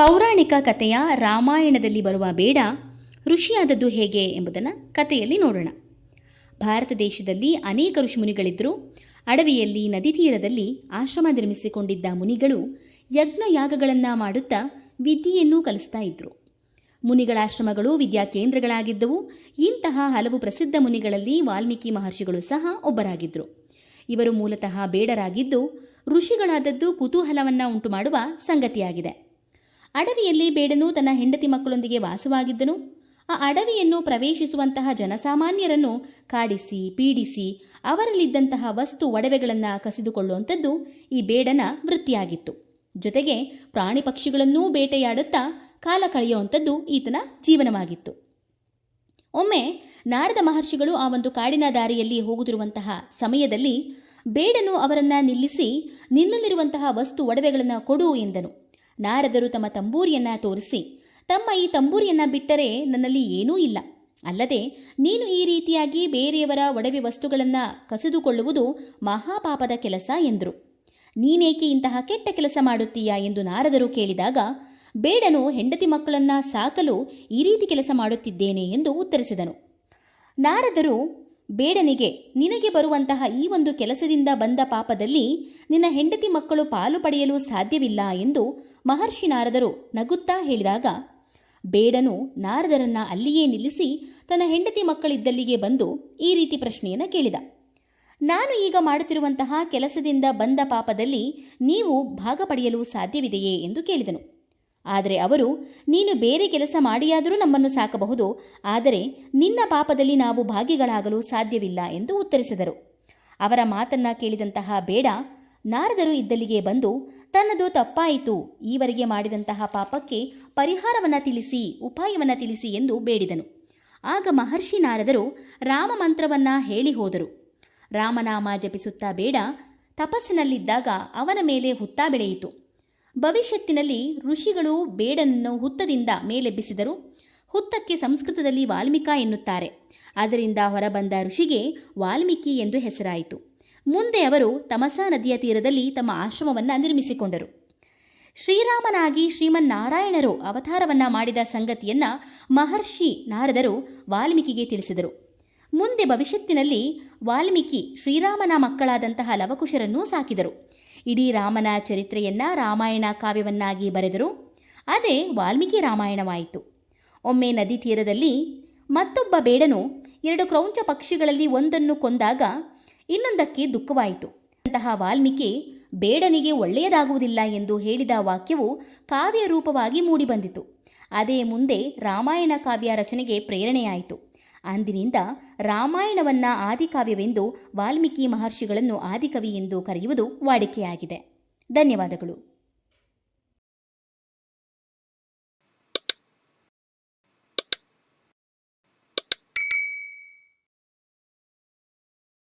ಪೌರಾಣಿಕ ಕಥೆಯ ರಾಮಾಯಣದಲ್ಲಿ ಬರುವ ಬೇಡ ಋಷಿಯಾದದ್ದು ಹೇಗೆ ಎಂಬುದನ್ನು ಕಥೆಯಲ್ಲಿ ನೋಡೋಣ. ಭಾರತ ದೇಶದಲ್ಲಿ ಅನೇಕ ಋಷಿಮುನಿಗಳಿದ್ದರು. ಅಡವಿಯಲ್ಲಿ ನದಿ ತೀರದಲ್ಲಿ ಆಶ್ರಮ ನಿರ್ಮಿಸಿಕೊಂಡಿದ್ದ ಮುನಿಗಳು ಯಜ್ಞಯಾಗಗಳನ್ನು ಮಾಡುತ್ತಾ ವಿದ್ಯೆಯನ್ನು ಕಲಿಸ್ತಾ ಇದ್ದರು. ಮುನಿಗಳ ಆಶ್ರಮಗಳು ವಿದ್ಯಾ ಕೇಂದ್ರಗಳಾಗಿದ್ದವು. ಇಂತಹ ಹಲವು ಪ್ರಸಿದ್ಧ ಮುನಿಗಳಲ್ಲಿ ವಾಲ್ಮೀಕಿ ಮಹರ್ಷಿಗಳು ಸಹ ಒಬ್ಬರಾಗಿದ್ದರು. ಇವರು ಮೂಲತಃ ಬೇಡರಾಗಿದ್ದು ಋಷಿಗಳಾದದ್ದು ಕುತೂಹಲವನ್ನು ಉಂಟು ಮಾಡುವ ಸಂಗತಿಯಾಗಿದೆ. ಅಡವಿಯಲ್ಲಿ ಬೇಡನು ತನ್ನ ಹೆಂಡತಿ ಮಕ್ಕಳೊಂದಿಗೆ ವಾಸವಾಗಿದ್ದನು. ಆ ಅಡವಿಯನ್ನು ಪ್ರವೇಶಿಸುವಂತಹ ಜನಸಾಮಾನ್ಯರನ್ನು ಕಾಡಿಸಿ ಪೀಡಿಸಿ ಅವರಲ್ಲಿದ್ದಂತಹ ವಸ್ತು ಒಡವೆಗಳನ್ನು ಕಸಿದುಕೊಳ್ಳುವಂಥದ್ದು ಈ ಬೇಡನ ವೃತ್ತಿಯಾಗಿತ್ತು. ಜೊತೆಗೆ ಪ್ರಾಣಿ ಪಕ್ಷಿಗಳನ್ನೂ ಬೇಟೆಯಾಡುತ್ತಾ ಕಾಲ ಕಳೆಯುವಂಥದ್ದು ಈತನ ಜೀವನವಾಗಿತ್ತು. ಒಮ್ಮೆ ನಾರದ ಮಹರ್ಷಿಗಳು ಆ ಒಂದು ಕಾಡಿನ ದಾರಿಯಲ್ಲಿ ಹೋಗುತ್ತಿರುವಂತಹ ಸಮಯದಲ್ಲಿ ಬೇಡನು ಅವರನ್ನು ನಿಲ್ಲಿಸಿ, ನಿನ್ನಲ್ಲಿರುವಂತಹ ವಸ್ತು ಒಡವೆಗಳನ್ನು ಕೊಡು ಎಂದನು. ನಾರದರು ತಮ್ಮ ತಂಬೂರಿಯನ್ನು ತೋರಿಸಿ, ತಮ್ಮ ಈ ತಂಬೂರಿಯನ್ನು ಬಿಟ್ಟರೆ ನನ್ನಲ್ಲಿ ಏನೂ ಇಲ್ಲ, ಅಲ್ಲದೆ ನೀನು ಈ ರೀತಿಯಾಗಿ ಬೇರೆಯವರ ಒಡವೆ ವಸ್ತುಗಳನ್ನು ಕಸಿದುಕೊಳ್ಳುವುದು ಮಹಾಪಾಪದ ಕೆಲಸ ಎಂದರು. ನೀನೇಕೆ ಇಂತಹ ಕೆಟ್ಟ ಕೆಲಸ ಮಾಡುತ್ತೀಯಾ ಎಂದು ನಾರದರು ಕೇಳಿದಾಗ ಬೇಡನು ಹೆಂಡತಿ ಮಕ್ಕಳನ್ನು ಸಾಕಲು ಈ ರೀತಿ ಕೆಲಸ ಮಾಡುತ್ತಿದ್ದೇನೆ ಎಂದು ಉತ್ತರಿಸಿದನು. ನಾರದರು ಬೇಡನಿಗೆ, ನಿನಗೆ ಬರುವಂತಹ ಈ ಒಂದು ಕೆಲಸದಿಂದ ಬಂದ ಪಾಪದಲ್ಲಿ ನಿನ್ನ ಹೆಂಡತಿ ಮಕ್ಕಳು ಪಾಲು ಪಡೆಯಲು ಸಾಧ್ಯವಿಲ್ಲ ಎಂದು ಮಹರ್ಷಿ ನಾರದರು ನಗುತ್ತಾ ಹೇಳಿದಾಗ ಬೇಡನು ನಾರದರನ್ನು ಅಲ್ಲಿಯೇ ನಿಲ್ಲಿಸಿ ತನ್ನ ಹೆಂಡತಿ ಮಕ್ಕಳಿದ್ದಲ್ಲಿಗೆ ಬಂದು ಈ ರೀತಿ ಪ್ರಶ್ನೆಯನ್ನು ಕೇಳಿದ. ನಾನು ಈಗ ಮಾಡುತ್ತಿರುವಂತಹ ಕೆಲಸದಿಂದ ಬಂದ ಪಾಪದಲ್ಲಿ ನೀವು ಭಾಗ ಪಡೆಯಲು ಸಾಧ್ಯವಿದೆಯೇ ಎಂದು ಕೇಳಿದನು. ಆದರೆ ಅವರು, ನೀನು ಬೇರೆ ಕೆಲಸ ಮಾಡಿಯಾದರೂ ನಮ್ಮನ್ನು ಸಾಕಬಹುದು, ಆದರೆ ನಿನ್ನ ಪಾಪದಲ್ಲಿ ನಾವು ಭಾಗಿಗಳಾಗಲು ಸಾಧ್ಯವಿಲ್ಲ ಎಂದು ಉತ್ತರಿಸಿದರು. ಅವರ ಮಾತನ್ನು ಕೇಳಿದಂತಹ ಬೇಡ ನಾರದರು ಇದ್ದಲ್ಲಿಗೆ ಬಂದು ತನ್ನದು ತಪ್ಪಾಯಿತು, ಈವರೆಗೆ ಮಾಡಿದಂತಹ ಪಾಪಕ್ಕೆ ಪರಿಹಾರವನ್ನು ತಿಳಿಸಿ, ಉಪಾಯವನ್ನು ತಿಳಿಸಿ ಎಂದು ಬೇಡಿದನು. ಆಗ ಮಹರ್ಷಿ ನಾರದರು ರಾಮ ಮಂತ್ರವನ್ನು ಹೇಳಿ ಹೋದರು. ರಾಮನಾಮ ಜಪಿಸುತ್ತಾ ಬೇಡ ತಪಸ್ಸಿನಲ್ಲಿದ್ದಾಗ ಅವನ ಮೇಲೆ ಹುತ್ತ ಬೆಳೆಯಿತು. ಭವಿಷ್ಯತ್ತಿನಲ್ಲಿ ಋಷಿಗಳು ಬೇಡನನ್ನು ಹುತ್ತದಿಂದ ಮೇಲೆಬ್ಬಿಸಿದರು. ಹುತ್ತಕ್ಕೆ ಸಂಸ್ಕೃತದಲ್ಲಿ ವಾಲ್ಮೀಕ ಎನ್ನುತ್ತಾರೆ. ಅದರಿಂದ ಹೊರಬಂದ ಋಷಿಗೆ ವಾಲ್ಮೀಕಿ ಎಂದು ಹೆಸರಾಯಿತು. ಮುಂದೆ ಅವರು ತಮಸಾ ನದಿಯ ತೀರದಲ್ಲಿ ತಮ್ಮ ಆಶ್ರಮವನ್ನು ನಿರ್ಮಿಸಿಕೊಂಡರು. ಶ್ರೀರಾಮನಾಗಿ ಶ್ರೀಮನ್ನಾರಾಯಣರು ಅವತಾರವನ್ನು ಮಾಡಿದ ಸಂಗತಿಯನ್ನು ಮಹರ್ಷಿ ನಾರದರು ವಾಲ್ಮೀಕಿಗೆ ತಿಳಿಸಿದರು. ಮುಂದೆ ಭವಿಷ್ಯತ್ತಿನಲ್ಲಿ ವಾಲ್ಮೀಕಿ ಶ್ರೀರಾಮನ ಮಕ್ಕಳಾದಂತಹ ಲವಕುಶರನ್ನೂ ಸಾಕಿದರು. ಇಡೀ ರಾಮನ ಚರಿತ್ರೆಯನ್ನು ರಾಮಾಯಣ ಕಾವ್ಯವನ್ನಾಗಿ ಬರೆದರು. ಅದೇ ವಾಲ್ಮೀಕಿ ರಾಮಾಯಣವಾಯಿತು. ಒಮ್ಮೆ ನದಿ ತೀರದಲ್ಲಿ ಮತ್ತೊಬ್ಬ ಬೇಡನು 2 ಕ್ರೌಂಚ ಪಕ್ಷಿಗಳಲ್ಲಿ ಒಂದನ್ನು ಕೊಂದಾಗ ಇನ್ನೊಂದಕ್ಕೆ ದುಃಖವಾಯಿತು. ಅಂತಹ ವಾಲ್ಮೀಕಿ ಬೇಡನಿಗೆ ಒಳ್ಳೆಯದಾಗುವುದಿಲ್ಲ ಎಂದು ಹೇಳಿದ ವಾಕ್ಯವು ಕಾವ್ಯ ರೂಪವಾಗಿ ಮೂಡಿಬಂದಿತು. ಅದೇ ಮುಂದೆ ರಾಮಾಯಣ ಕಾವ್ಯ ರಚನೆಗೆ ಪ್ರೇರಣೆಯಾಯಿತು. ಅಂದಿನಿಂದ ರಾಮಾಯಣವನ್ನು ಆದಿಕಾವ್ಯವೆಂದು ವಾಲ್ಮೀಕಿ ಮಹರ್ಷಿಗಳನ್ನು ಆದಿಕವಿ ಎಂದು ಕರೆಯುವುದು ವಾಡಿಕೆಯಾಗಿದೆ. ಧನ್ಯವಾದಗಳು.